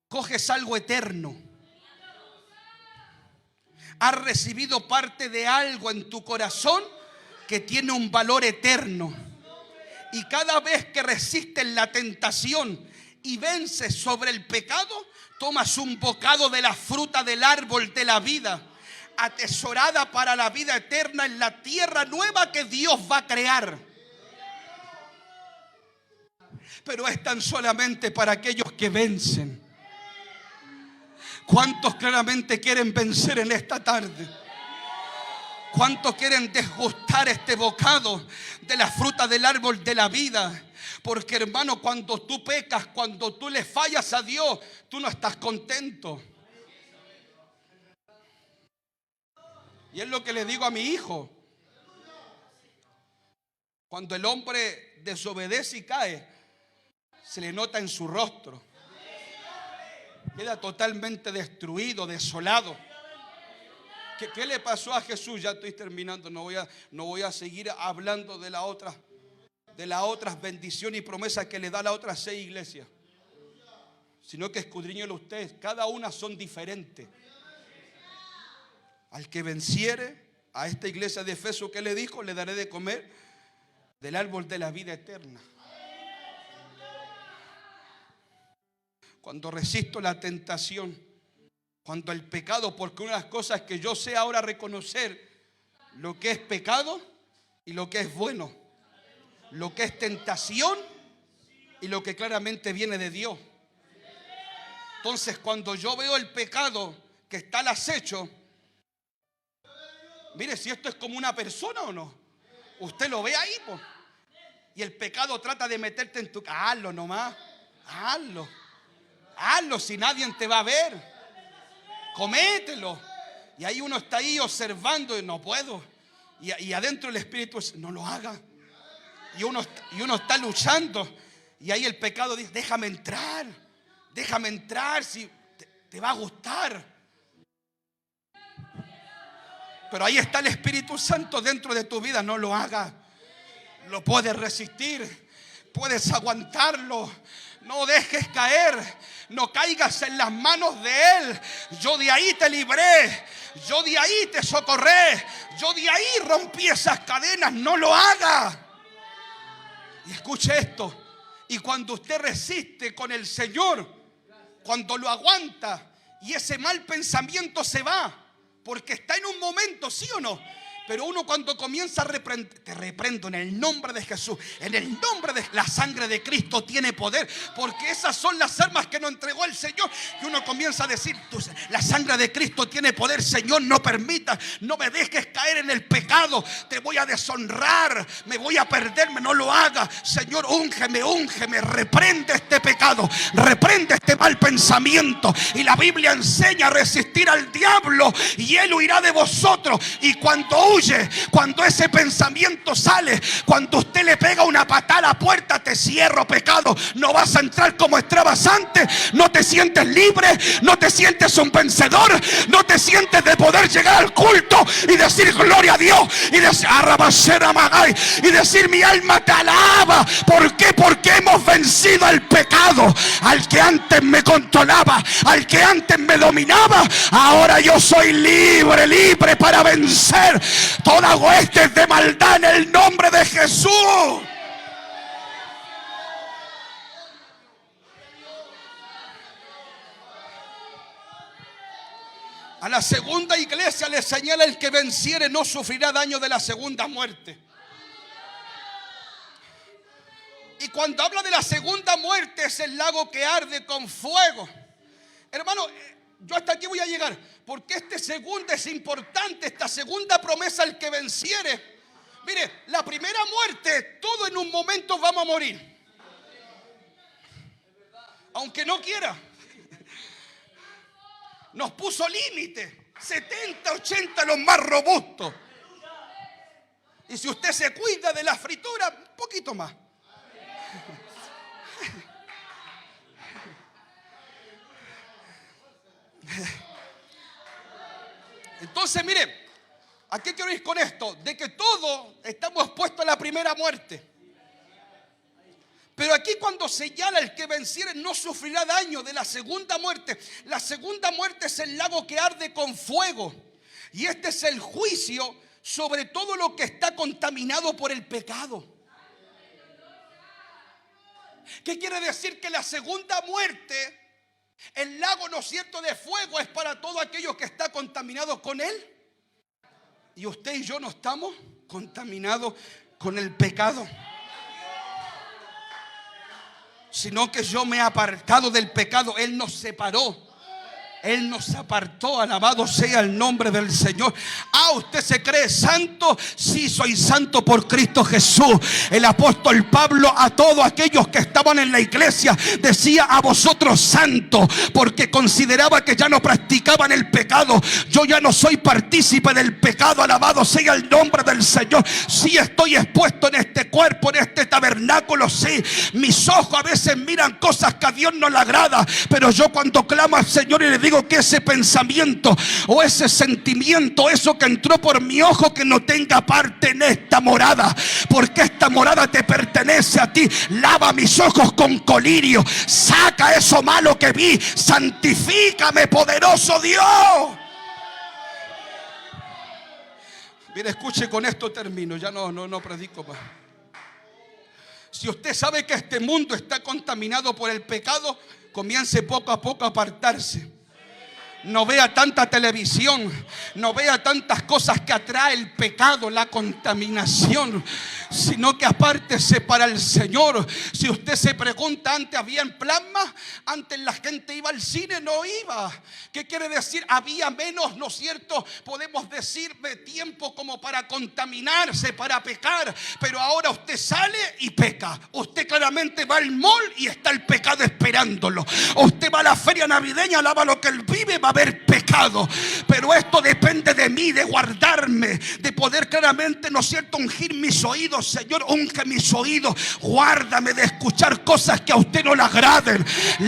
coges algo eterno. Has recibido parte de algo en tu corazón que tiene un valor eterno. Y cada vez que resistes la tentación y vences sobre el pecado, tomas un bocado de la fruta del árbol de la vida, atesorada para la vida eterna en la tierra nueva que Dios va a crear. Pero es tan solamente para aquellos que vencen. ¿Cuántos claramente quieren vencer en esta tarde? ¿Cuántos quieren desgustar este bocado de la fruta del árbol de la vida? Porque, hermano, cuando tú pecas, cuando tú le fallas a Dios, tú no estás contento. Y es lo que le digo a mi hijo. Cuando el hombre desobedece y cae, se le nota en su rostro. Queda totalmente destruido, desolado. ¿Qué le pasó a Jesús? Ya estoy terminando. No voy a seguir hablando de las otras bendiciones y promesas que le da las otras 6 iglesias, sino que escudriñelo usted. Cada una son diferentes. Al que venciere, a esta iglesia de Efeso, ¿qué le dijo? Le daré de comer del árbol de la vida eterna. Cuando resisto la tentación, cuando el pecado, porque una de las cosas que yo sé ahora reconocer lo que es pecado y lo que es bueno, lo que es tentación y lo que claramente viene de Dios. Entonces, cuando yo veo el pecado que está al acecho, mire, si esto es como una persona o no, usted lo ve ahí, pues. Y el pecado trata de meterte en tu casa. Hazlo nomás, hazlo si nadie te va a ver. Comételo. Y ahí uno está ahí observando y no puedo. Y adentro el Espíritu dice, no lo haga. Y uno está luchando. Y ahí el pecado dice, déjame entrar si te va a gustar. Pero ahí está el Espíritu Santo dentro de tu vida. No lo hagas. Lo puedes resistir, puedes aguantarlo. No dejes caer, no caigas en las manos de Él. Yo de ahí te libré, yo de ahí te socorré, yo de ahí rompí esas cadenas. No lo haga. Y escuche esto. Y cuando usted resiste con el Señor, cuando lo aguanta y ese mal pensamiento se va, porque está en un momento, ¿sí o no? Pero uno cuando comienza a reprender, te reprendo en el nombre de Jesús, en el nombre de la sangre de Cristo tiene poder, porque esas son las armas que nos entregó el Señor. Y uno comienza a decir, la sangre de Cristo tiene poder. Señor, no permitas, no me dejes caer en el pecado, te voy a deshonrar, me voy a perderme, no lo hagas. Señor, úngeme, reprende este pecado, reprende este mal pensamiento. Y la Biblia enseña a resistir al diablo y él huirá de vosotros. Y cuando ese pensamiento sale, cuando usted le pega una patada a la puerta, te cierro pecado, no vas a entrar como entrabas antes. No te sientes libre, no te sientes un vencedor, no te sientes de poder llegar al culto y decir gloria a Dios y decir mi alma te alaba. ¿Por qué? Porque hemos vencido al pecado, al que antes me controlaba, al que antes me dominaba. Ahora yo soy libre para vencer toda hueste de maldad en el nombre de Jesús. A la segunda iglesia le señala: el que venciere no sufrirá daño de la segunda muerte. Y cuando habla de la segunda muerte, es el lago que arde con fuego. Hermano, yo hasta aquí voy a llegar, porque este segundo es importante, esta segunda promesa, el que venciere. Mire, la primera muerte, todo en un momento vamos a morir, aunque no quiera. Nos puso límite, 70, 80 los más robustos. Y si usted se cuida de la fritura, un poquito más. Entonces, mire, ¿a qué quiero ir con esto? De que todos estamos expuestos a la primera muerte. Pero aquí cuando señala el que venciere no sufrirá daño de la segunda muerte. La segunda muerte es el lago que arde con fuego. Y este es el juicio sobre todo lo que está contaminado por el pecado. ¿Qué quiere decir? Que la segunda muerte, el lago, ¿no es cierto?, de fuego, es para todos aquellos que están contaminados con él. Y usted y yo no estamos contaminados con el pecado, sino que yo me he apartado del pecado. Él nos separó, Él nos apartó. Alabado sea el nombre del Señor. ¿Usted se cree santo? Sí, soy santo por Cristo Jesús. El apóstol Pablo a todos aquellos que estaban en la iglesia decía: a vosotros santos, porque consideraba que ya no practicaban el pecado. Yo ya no soy partícipe del pecado. Alabado sea el nombre del Señor. Sí, estoy expuesto en este cuerpo, en este tabernáculo. Sí, mis ojos a veces miran cosas que a Dios no le agrada, pero yo cuando clamo al Señor y le digo que ese pensamiento o ese sentimiento, eso que entró por mi ojo, que no tenga parte en esta morada, porque esta morada te pertenece a ti. Lava mis ojos con colirio, saca eso malo que vi, santifícame, poderoso Dios. Mire, escuche, con esto termino, ya no predico más. Si usted sabe que este mundo está contaminado por el pecado, comience poco a poco a apartarse. No vea tanta televisión, no vea tantas cosas que atrae el pecado, la contaminación, sino que apártese para el Señor. Si usted se pregunta, antes había en plasma, antes la gente iba al cine, no iba. ¿Qué quiere decir? Había menos, ¿no es cierto?, podemos decir, de tiempo como para contaminarse, para pecar. Pero ahora usted sale y peca. Usted claramente va al mall y está el pecado esperándolo. Usted va a la feria navideña, alaba lo que él vive, va a haber pecado. Pero esto depende de mí, de guardarme, de poder claramente, ¿no es cierto?, ungir mis oídos. Señor, unge mis oídos, guárdame de escuchar cosas que a usted no le agraden,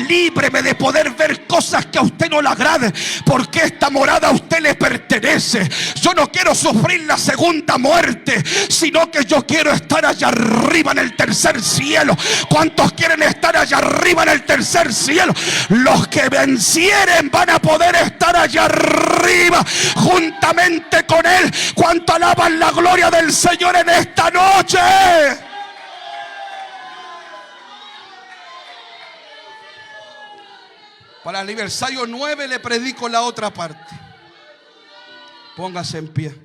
líbreme de poder ver cosas que a usted no le agraden, porque esta morada a usted le pertenece. Yo no quiero sufrir la segunda muerte, sino que yo quiero estar allá arriba en el tercer cielo. ¿Cuántos quieren estar allá arriba en el tercer cielo? Los que vencieren van a poder estar allá arriba juntamente con Él. ¿Cuánto alaban la gloria del Señor en esta noche? Para el aniversario 9 le predico la otra parte. Póngase en pie.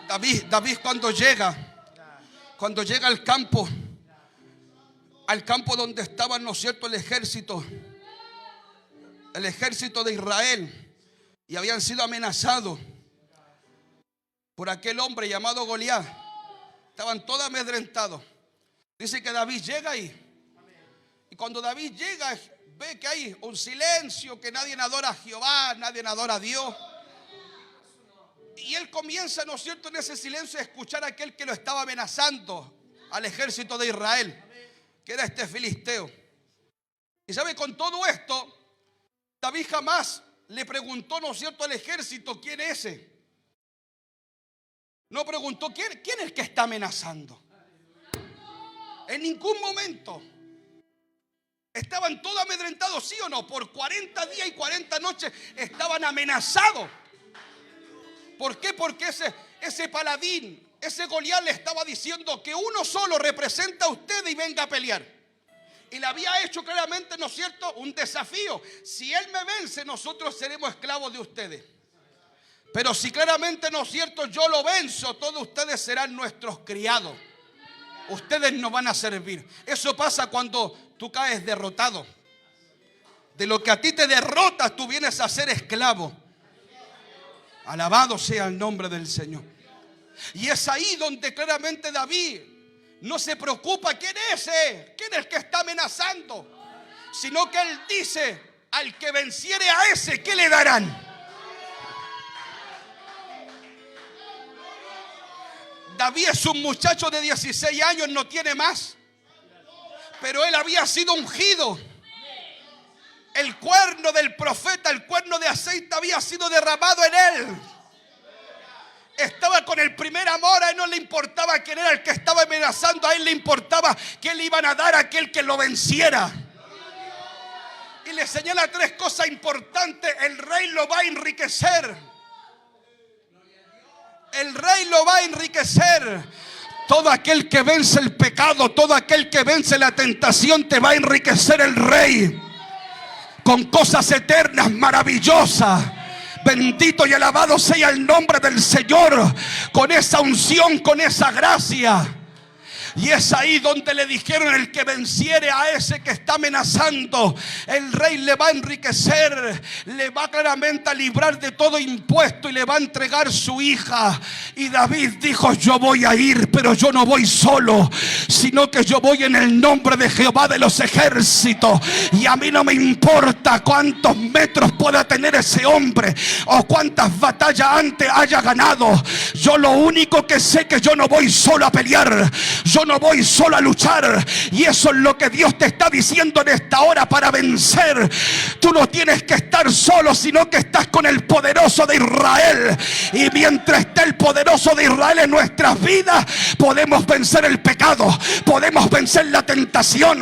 David cuando llega al campo donde estaban, ¿no es cierto?, el ejército de Israel, y habían sido amenazados por aquel hombre llamado Goliat. Estaban todos amedrentados. Dice que David llega ahí, y cuando David llega ve que hay un silencio, que nadie adora a Jehová, nadie adora a Dios. Y él comienza, ¿no es cierto?, en ese silencio a escuchar a aquel que lo estaba amenazando al ejército de Israel, que era este filisteo. Y sabe, con todo esto, David jamás le preguntó, ¿no es cierto?, al ejército, ¿quién es ese? No preguntó, ¿quién es el que está amenazando? En ningún momento. Estaban todos amedrentados, ¿sí o no? Por 40 días y 40 noches estaban amenazados. ¿Por qué? Porque ese paladín, ese Goliat, le estaba diciendo que uno solo representa a usted y venga a pelear. Y le había hecho claramente, ¿no es cierto?, un desafío. Si él me vence, nosotros seremos esclavos de ustedes. Pero si claramente, ¿no es cierto?, yo lo venzo, todos ustedes serán nuestros criados. Ustedes no van a servir. Eso pasa cuando tú caes derrotado. De lo que a ti te derrotas, tú vienes a ser esclavo. Alabado sea el nombre del Señor. Y es ahí donde claramente David no se preocupa quién es el que está amenazando, sino que él dice: al que venciere a ese, ¿qué le darán? David es un muchacho de 16 años, no tiene más, pero él había sido ungido. El cuerno del profeta, el cuerno de aceite había sido derramado en él. Estaba con el primer amor. A él no le importaba quién era el que estaba amenazando. A él le importaba que le iban a dar a aquel que lo venciera. Y le señala tres cosas importantes. El rey lo va a enriquecer. El rey lo va a enriquecer. Todo aquel que vence el pecado, todo aquel que vence la tentación, te va a enriquecer el rey con cosas eternas, maravillosas. Bendito y alabado sea el nombre del Señor, con esa unción, con esa gracia. Y es ahí donde le dijeron: el que venciere a ese que está amenazando, el rey le va a enriquecer, le va claramente a librar de todo impuesto y le va a entregar su hija. Y David dijo: yo voy a ir, pero yo no voy solo, sino que yo voy en el nombre de Jehová de los ejércitos. Y a mí no me importa cuántos metros pueda tener ese hombre o cuántas batallas antes haya ganado. Yo lo único que sé que yo no voy solo a pelear, yo no voy solo a luchar. Y eso es lo que Dios te está diciendo en esta hora. Para vencer, tú no tienes que estar solo, sino que estás con el poderoso de Israel. Y mientras esté el poderoso de Israel en nuestras vidas, podemos vencer el pecado, podemos vencer la tentación.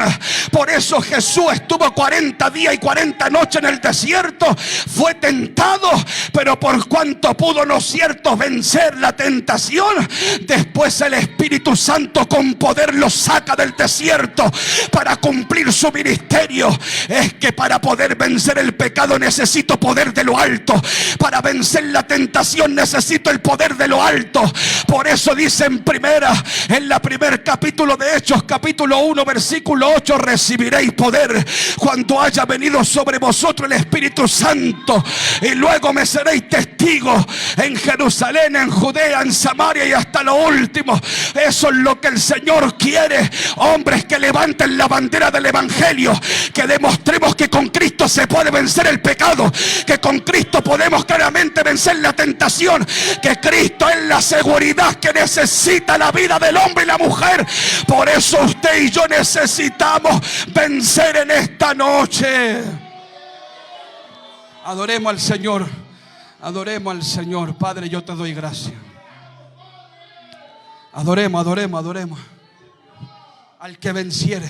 Por eso Jesús estuvo 40 días y 40 noches en el desierto. Fue tentado, pero por cuanto pudo, ¿no es cierto?, vencer la tentación, después el Espíritu Santo con poder lo saca del desierto para cumplir su ministerio. Es que para poder vencer el pecado necesito poder de lo alto. Para vencer la tentación necesito el poder de lo alto. Por eso dice en la primer capítulo de Hechos, capítulo 1, versículo 8: recibiréis poder cuando haya venido sobre vosotros el Espíritu Santo, y luego me seréis testigos en Jerusalén, en Judea, en Samaria y hasta lo último. Eso es lo que el Señor quiere. Hombres que levanten la bandera del evangelio, que demostremos que con Cristo se puede vencer el pecado, que con Cristo podemos claramente vencer la tentación, que Cristo es la seguridad que necesita la vida del hombre y la mujer. Por eso usted y yo necesitamos vencer en esta noche. Adoremos al Señor, adoremos al Señor. Padre, yo te doy gracias. Adoremos, adoremos, adoremos al que venciere,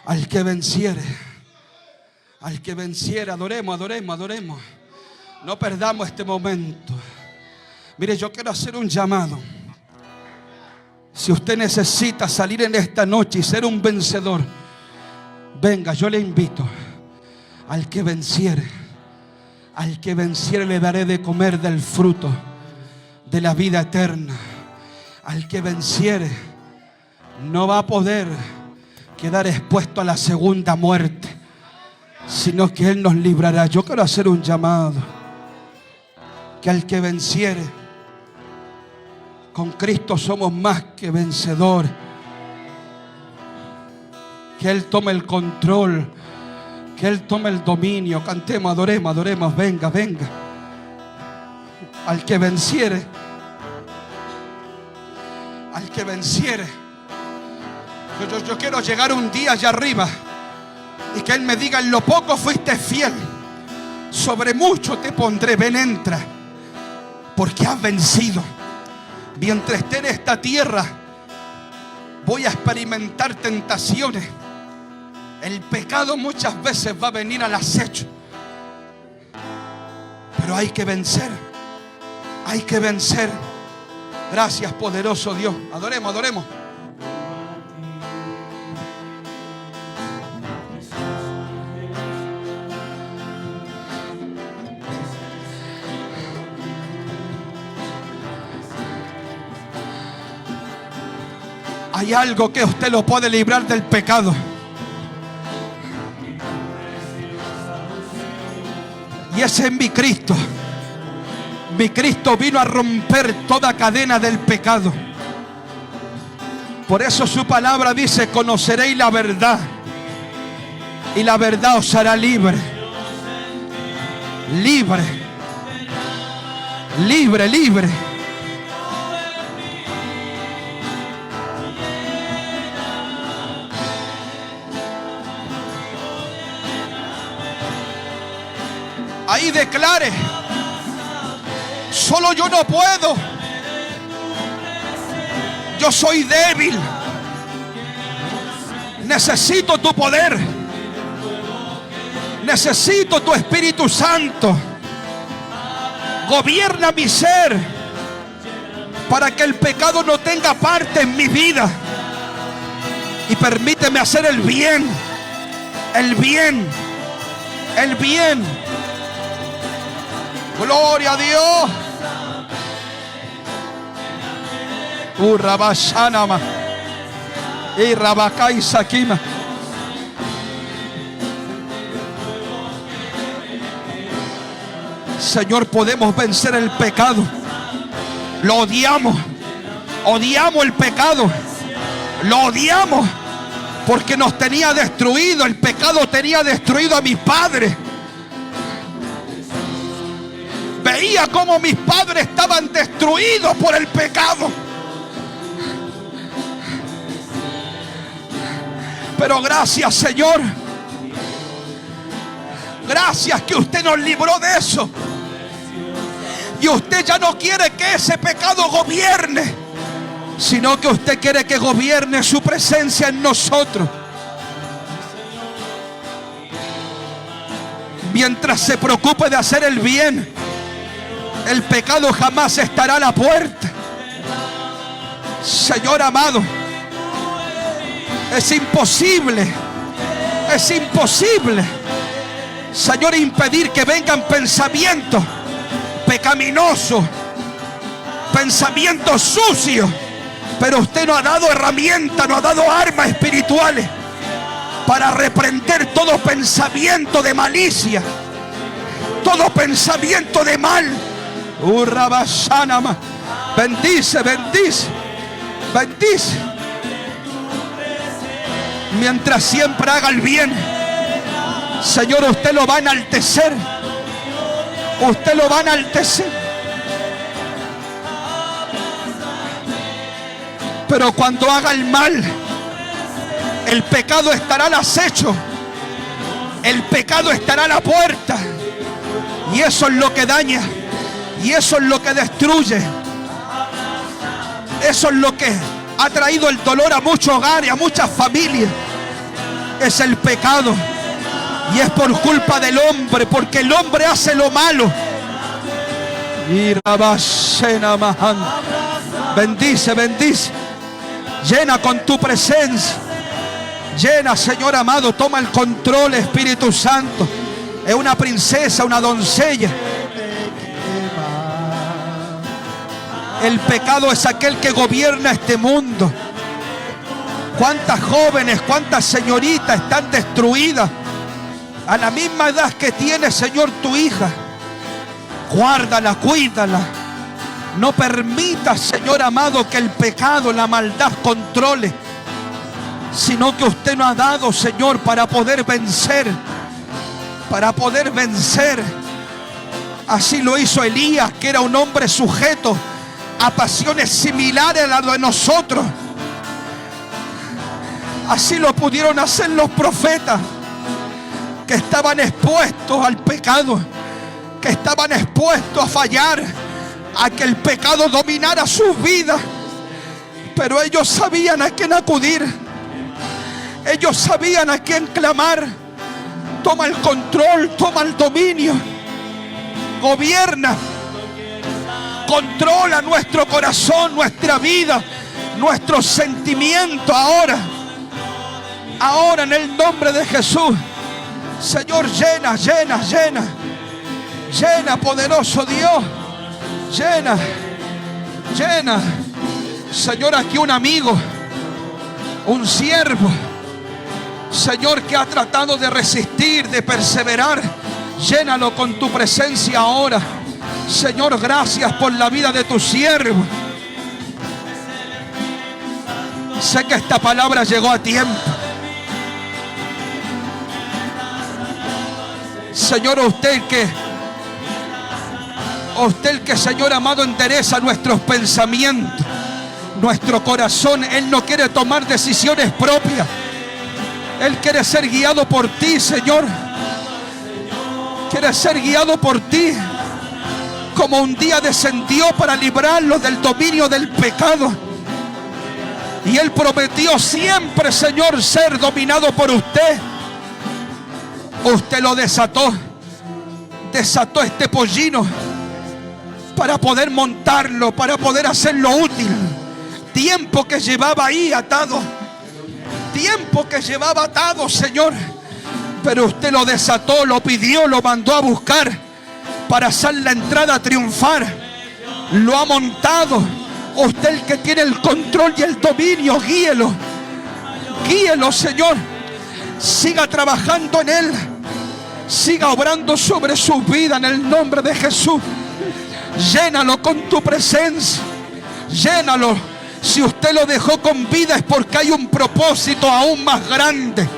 al que venciere, al que venciere. Adoremos, adoremos, adoremos. No perdamos este momento. Mire, yo quiero hacer un llamado. Si usted necesita salir en esta noche y ser un vencedor, venga, yo le invito. Al que venciere, al que venciere le daré de comer del fruto de la vida eterna. Al que venciere no va a poder quedar expuesto a la segunda muerte, sino que Él nos librará. Yo quiero hacer un llamado, que al que venciere, con Cristo somos más que vencedores. Que Él tome el control, que Él tome el dominio. Cantemos, adoremos, adoremos. Venga, venga. Al que venciere, al que venciere. Yo quiero llegar un día allá arriba y que Él me diga: en lo poco fuiste fiel, sobre mucho te pondré. Ven, entra, porque has vencido. Mientras esté en esta tierra, voy a experimentar tentaciones. El pecado muchas veces va a venir al acecho, pero hay que vencer. Hay que vencer. Gracias, poderoso Dios. Adoremos, adoremos. Hay algo que usted lo puede librar del pecado. Y ese es mi Cristo. Mi Cristo vino a romper toda cadena del pecado. Por eso su palabra dice: conoceréis la verdad, y la verdad os hará libre. Libre. Libre, libre. Ahí declare: solo yo no puedo. Yo soy débil. Necesito tu poder. Necesito tu Espíritu Santo. Gobierna mi ser para que el pecado no tenga parte en mi vida. Y permíteme hacer el bien. El bien. El bien. Gloria a Dios. Rabashanama. Y Rabakai Sakima. Señor, podemos vencer el pecado. Lo odiamos. Odiamos el pecado. Lo odiamos porque nos tenía destruido. El pecado tenía destruido a mis padres. Veía cómo mis padres estaban destruidos por el pecado. Pero gracias, Señor. Gracias que usted nos libró de eso. Y usted ya no quiere que ese pecado gobierne, sino que usted quiere que gobierne su presencia en nosotros. Mientras se preocupe de hacer el bien, el pecado jamás estará a la puerta. Señor amado, es imposible, Señor, impedir que vengan pensamientos pecaminosos, pensamientos sucios. Pero usted nos ha dado herramientas, nos ha dado armas espirituales para reprender todo pensamiento de malicia, todo pensamiento de mal. Bendice, bendice, bendice. Mientras siempre haga el bien, Señor, usted lo va a enaltecer. Usted lo va a enaltecer. Pero cuando haga el mal, el pecado estará al acecho. El pecado estará a la puerta. Y eso es lo que daña. Y eso es lo que destruye. Eso es lo que ha traído el dolor a muchos hogares, a muchas familias. Es el pecado. Y es por culpa del hombre, porque el hombre hace lo malo. Bendice, bendice. Llena con tu presencia. Llena, Señor amado. Toma el control, Espíritu Santo. Es una princesa, una doncella. El pecado es aquel que gobierna este mundo. Cuántas jóvenes, cuántas señoritas están destruidas a la misma edad que tiene, Señor, tu hija. Guárdala, cuídala. No permita, Señor amado, que el pecado, la maldad controle, sino que usted nos ha dado, Señor, para poder vencer. Para poder vencer. Así lo hizo Elías, que era un hombre sujeto a pasiones similares a las de nosotros. Así lo pudieron hacer los profetas, que estaban expuestos al pecado, que estaban expuestos a fallar, a que el pecado dominara sus vidas. Pero ellos sabían a quién acudir. Ellos sabían a quién clamar. Toma el control, toma el dominio. Gobierna. Controla nuestro corazón, nuestra vida, nuestros sentimientos ahora. Ahora en el nombre de Jesús. Señor, llena, llena, llena. Llena, poderoso Dios. Llena, llena. Señor, aquí un amigo, un siervo, Señor, que ha tratado de resistir, de perseverar. Llénalo con tu presencia ahora. Señor, gracias por la vida de tu siervo. Sé que esta palabra llegó a tiempo. Señor, usted que, Señor amado, endereza nuestros pensamientos, nuestro corazón. Él no quiere tomar decisiones propias. Él quiere ser guiado por ti, Señor. Quiere ser guiado por ti, como un día descendió para librarlo del dominio del pecado. Y Él prometió siempre, Señor, ser dominado por usted. Usted lo desató. Desató este pollino para poder montarlo, para poder hacerlo útil. Tiempo que llevaba ahí atado. Tiempo que llevaba atado, Señor. Pero usted lo desató, lo pidió, lo mandó a buscar para hacer la entrada a triunfar. Lo ha montado. Usted, el que tiene el control y el dominio, guíelo. Guíelo, Señor. Siga trabajando en él. Siga obrando sobre su vida en el nombre de Jesús. Llénalo con tu presencia. Llénalo. Si usted lo dejó con vida es porque hay un propósito aún más grande.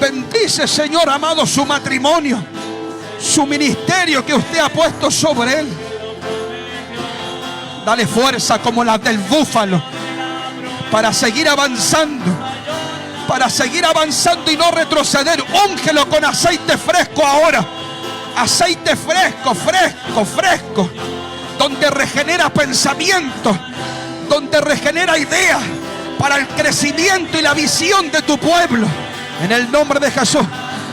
Bendice, Señor amado, su matrimonio, su ministerio que usted ha puesto sobre él. Dale fuerza como la del búfalo para seguir avanzando. Para seguir avanzando y no retroceder. Úngelo con aceite fresco ahora. Aceite fresco, fresco, fresco. Donde regenera pensamientos. Donde regenera ideas para el crecimiento y la visión de tu pueblo. En el nombre de Jesús.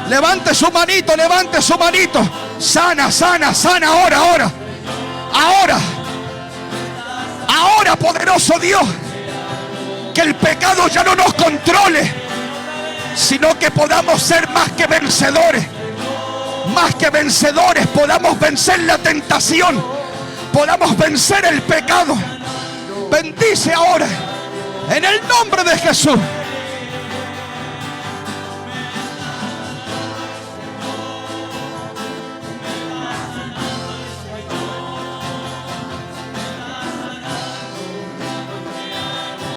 Levante su manito, levante su manito. Sana, sana, sana ahora, ahora. Ahora. Ahora, poderoso Dios. Que el pecado ya no nos controle, sino que podamos ser más que vencedores. Más que vencedores, podamos vencer la tentación. Podamos vencer el pecado. Bendice ahora en el nombre de Jesús.